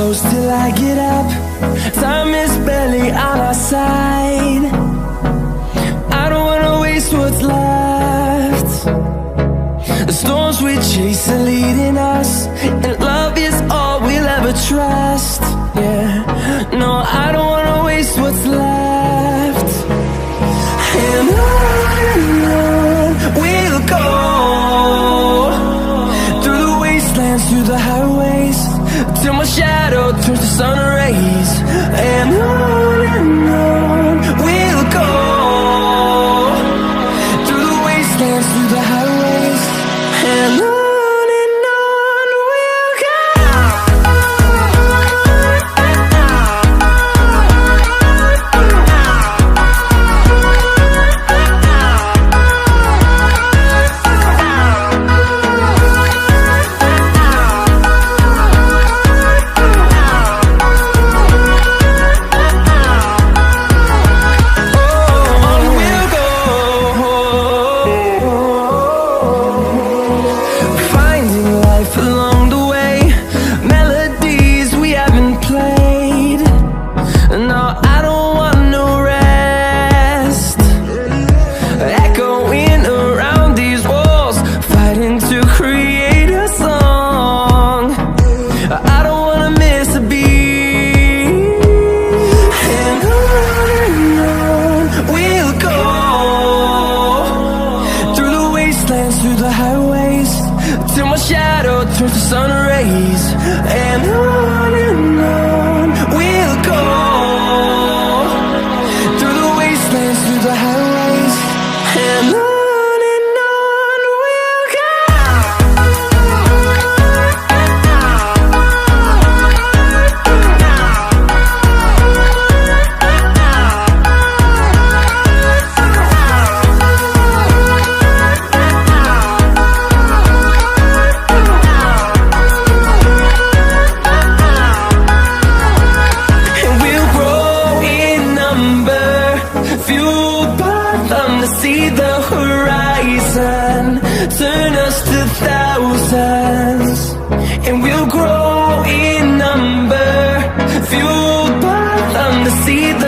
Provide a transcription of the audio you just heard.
close till I get up. Time is barely on our side. I don't wanna waste what's left. The storms we chase are leading us, and love is all we'll ever trust. Yeah, no, I don't wanna waste what's left. And on we'll go, through the wastelands, through the highways, till my shadow turns to sun rays. And on we'll go, through the wastelands, through the highways, and on we'll go. Through the highways, till my shadow turns to sun rays. And on we'll go, through the wastelands, through the highways, and on we'll go. See the horizon, turn us to thousands, and we'll grow in number, fueled by them to see the